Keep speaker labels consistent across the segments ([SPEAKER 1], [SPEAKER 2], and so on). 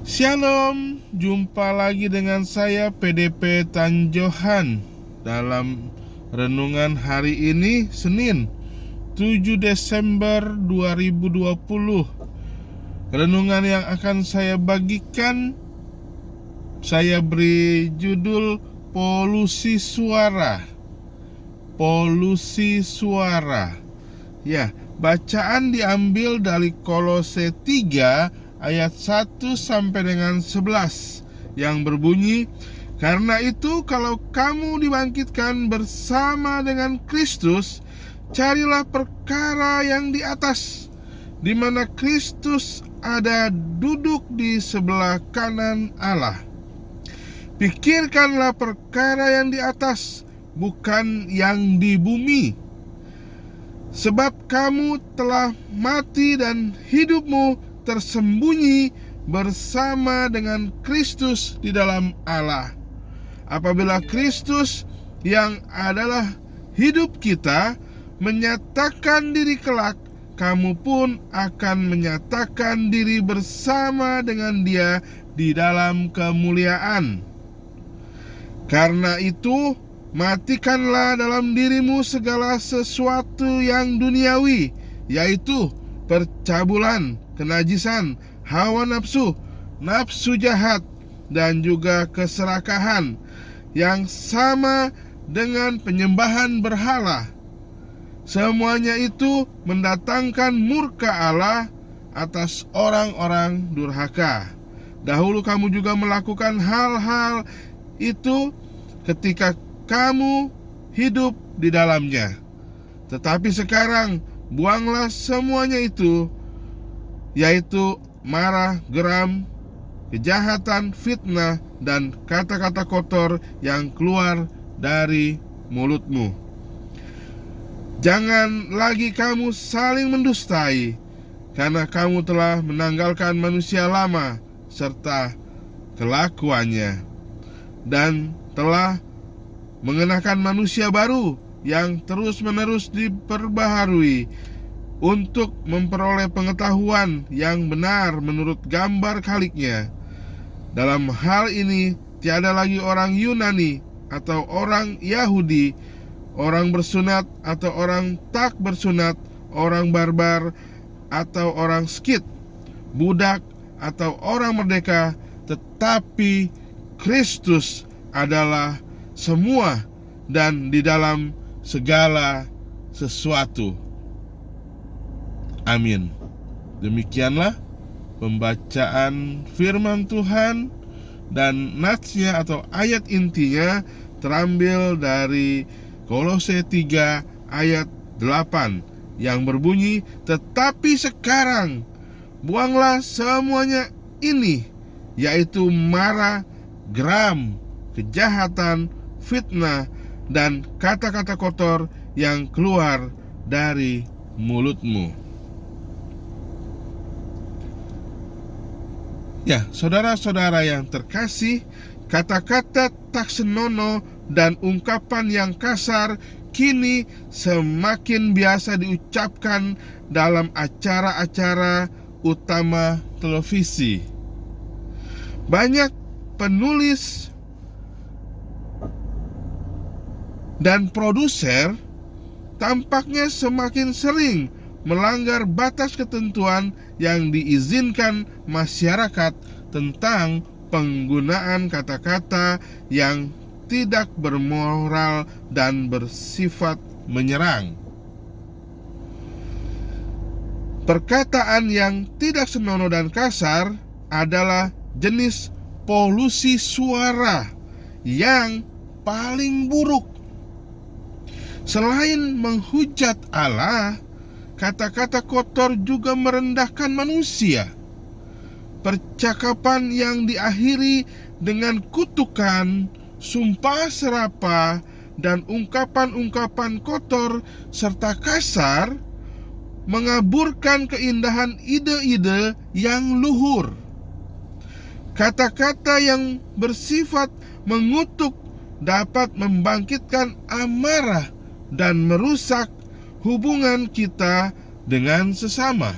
[SPEAKER 1] Shalom, jumpa lagi dengan saya PDP Tanjohan dalam renungan hari ini Senin 7 Desember 2020. Renungan yang akan saya bagikan saya beri judul polusi suara. Polusi suara. Ya, bacaan diambil dari Kolose 3 ayat 1 sampai dengan 11 yang berbunyi, "Karena itu kalau kamu dibangkitkan bersama dengan Kristus, carilah perkara yang di atas, di mana Kristus ada duduk di sebelah kanan Allah. Pikirkanlah perkara yang di atas, bukan yang di bumi. Sebab kamu telah mati dan hidupmu tersembunyi bersama dengan Kristus di dalam Allah. Apabila Kristus yang adalah hidup kita menyatakan diri kelak, kamu pun akan menyatakan diri bersama dengan Dia di dalam kemuliaan. Karena itu, matikanlah dalam dirimu segala sesuatu yang duniawi, yaitu percabulan, kenajisan, hawa nafsu, nafsu jahat, dan juga keserakahan, yang sama dengan penyembahan berhala. Semuanya itu mendatangkan murka Allah atas orang-orang durhaka. Dahulu kamu juga melakukan hal-hal itu ketika kamu hidup di dalamnya. Tetapi sekarang buanglah semuanya itu, yaitu marah, geram, kejahatan, fitnah, dan kata-kata kotor yang keluar dari mulutmu. Jangan lagi kamu saling mendustai, karena kamu telah menanggalkan manusia lama serta kelakuannya, dan telah mengenakan manusia baru yang terus-menerus diperbaharui untuk memperoleh pengetahuan yang benar menurut gambar Khaliknya. Dalam hal ini tiada lagi orang Yunani atau orang Yahudi, orang bersunat atau orang tak bersunat, orang barbar atau orang Skit, budak atau orang merdeka, tetapi Kristus adalah semua dan di dalam segala sesuatu. Amin. Demikianlah pembacaan firman Tuhan, dan natsnya atau ayat intinya terambil dari Kolose 3 ayat 8 yang berbunyi, "Tetapi sekarang buanglah semuanya ini, yaitu marah, geram, kejahatan, fitnah, dan kata-kata kotor yang keluar dari mulutmu." Ya, saudara-saudara yang terkasih, kata-kata tak senonoh dan ungkapan yang kasar kini semakin biasa diucapkan dalam acara-acara utama televisi. Banyak penulis dan produser tampaknya semakin sering melanggar batas ketentuan yang diizinkan masyarakat tentang penggunaan kata-kata yang tidak bermoral dan bersifat menyerang. Perkataan yang tidak senonoh dan kasar adalah jenis polusi suara yang paling buruk. Selain menghujat Allah, kata-kata kotor juga merendahkan manusia. Percakapan yang diakhiri dengan kutukan, sumpah serapah, dan ungkapan-ungkapan kotor serta kasar mengaburkan keindahan ide-ide yang luhur. Kata-kata yang bersifat mengutuk dapat membangkitkan amarah dan merusak hubungan kita dengan sesama.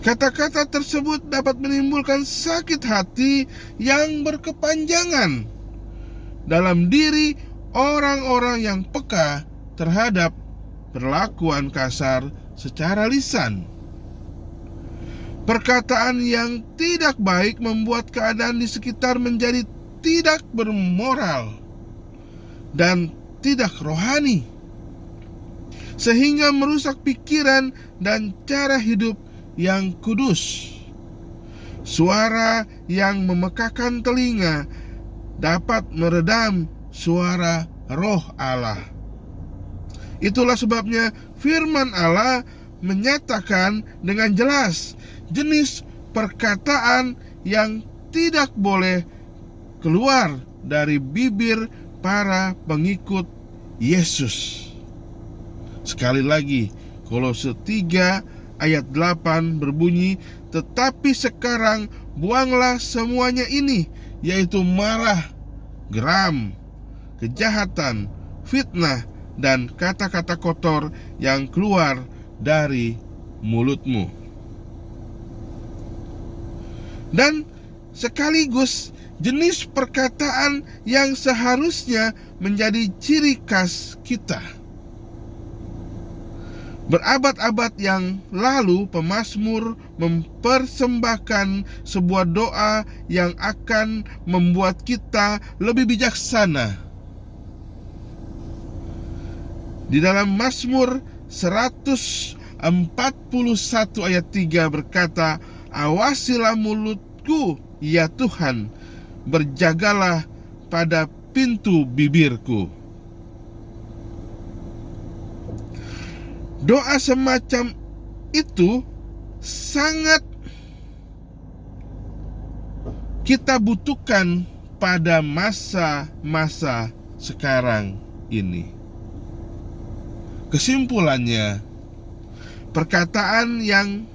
[SPEAKER 1] Kata-kata tersebut dapat menimbulkan sakit hati yang berkepanjangan dalam diri orang-orang yang peka terhadap perlakuan kasar secara lisan. Perkataan yang tidak baik membuat keadaan di sekitar menjadi tidak bermoral dan tidak rohani, sehingga merusak pikiran dan cara hidup yang kudus. Suara yang memekakan telinga dapat meredam suara Roh Allah. Itulah sebabnya firman Allah menyatakan dengan jelas jenis perkataan yang tidak boleh keluar dari bibir para pengikut Yesus. Sekali lagi, Kolose 3 ayat 8 berbunyi, "Tetapi sekarang buanglah semuanya ini, yaitu marah, geram, kejahatan, fitnah, dan kata-kata kotor yang keluar dari mulutmu." Dan sekaligus jenis perkataan yang seharusnya menjadi ciri khas kita. Berabad-abad yang lalu, pemazmur mempersembahkan sebuah doa yang akan membuat kita lebih bijaksana. Di dalam Mazmur 141 ayat 3 berkata, "Awasilah mulutku, ya Tuhan, berjagalah pada pintu bibirku." Doa semacam itu sangat kita butuhkan pada masa-masa sekarang ini. Kesimpulannya, perkataan yang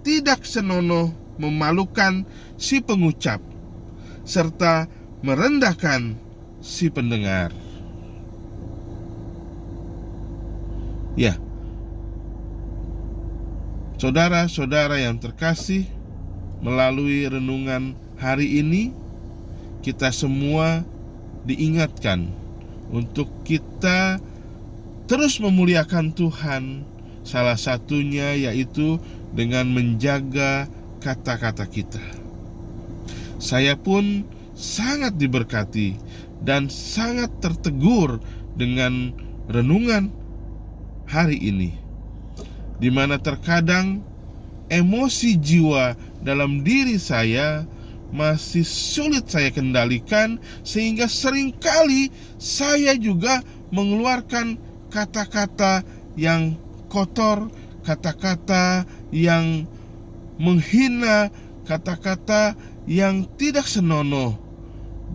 [SPEAKER 1] tidak senonoh memalukan si pengucap serta merendahkan si pendengar. Ya, saudara-saudara yang terkasih, melalui renungan hari ini kita semua diingatkan untuk kita terus memuliakan Tuhan. Salah satunya yaitu dengan menjaga kata-kata kita. Saya pun sangat diberkati dan sangat tertegur dengan renungan hari ini, di mana terkadang emosi jiwa dalam diri saya masih sulit saya kendalikan, sehingga seringkali saya juga mengeluarkan kata-kata yang kotor, kata-kata yang menghina, kata-kata yang tidak senonoh.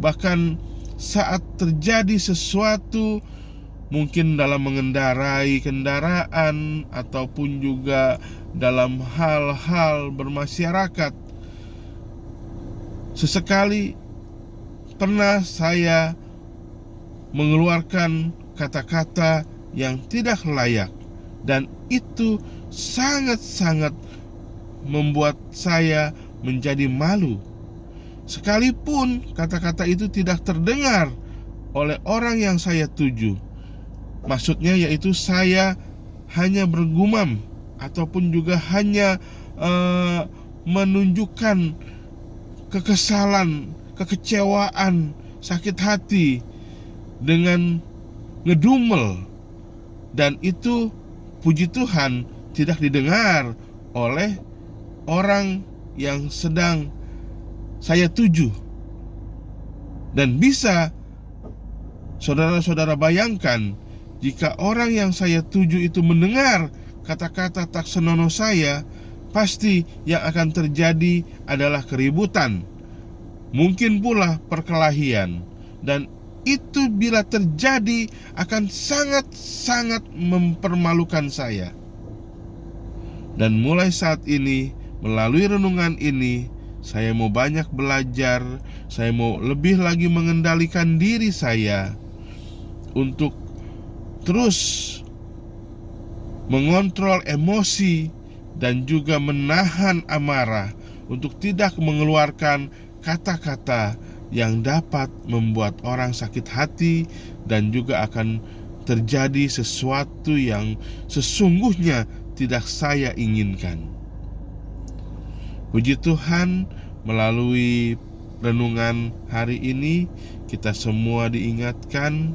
[SPEAKER 1] Bahkan saat terjadi sesuatu, mungkin dalam mengendarai kendaraan ataupun juga dalam hal-hal bermasyarakat, sesekali pernah saya mengeluarkan kata-kata yang tidak layak, dan itu sangat-sangat membuat saya menjadi malu. Sekalipun kata-kata itu tidak terdengar oleh orang yang saya tuju, maksudnya yaitu saya hanya bergumam ataupun juga hanya menunjukkan kekesalan, kekecewaan, sakit hati dengan ngedumel, dan itu puji Tuhan tidak didengar oleh orang yang sedang saya tuju. Dan bisa saudara-saudara bayangkan, jika orang yang saya tuju itu mendengar kata-kata tak senonoh saya, pasti yang akan terjadi adalah keributan, mungkin pula perkelahian. Dan itu bila terjadi akan sangat-sangat mempermalukan saya. Dan mulai saat ini, melalui renungan ini, saya mau banyak belajar, saya mau lebih lagi mengendalikan diri saya untuk terus mengontrol emosi dan juga menahan amarah untuk tidak mengeluarkan kata-kata yang dapat membuat orang sakit hati dan juga akan terjadi sesuatu yang sesungguhnya tidak saya inginkan. Puji Tuhan, melalui renungan hari ini kita semua diingatkan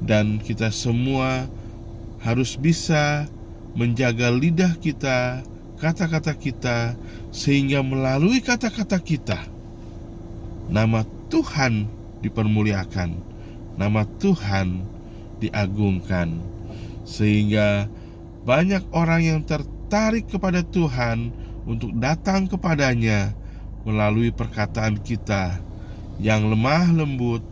[SPEAKER 1] dan kita semua harus bisa menjaga lidah kita, kata-kata kita, sehingga melalui kata-kata kita nama Tuhan dipermuliakan, nama Tuhan diagungkan, sehingga banyak orang yang tertarik kepada Tuhan untuk datang kepadanya melalui perkataan kita yang lemah lembut,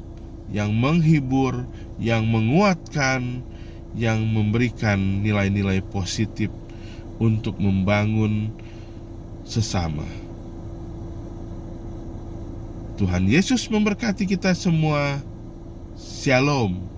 [SPEAKER 1] yang menghibur, yang menguatkan, yang memberikan nilai-nilai positif untuk membangun sesama. Tuhan Yesus memberkati kita semua. Shalom.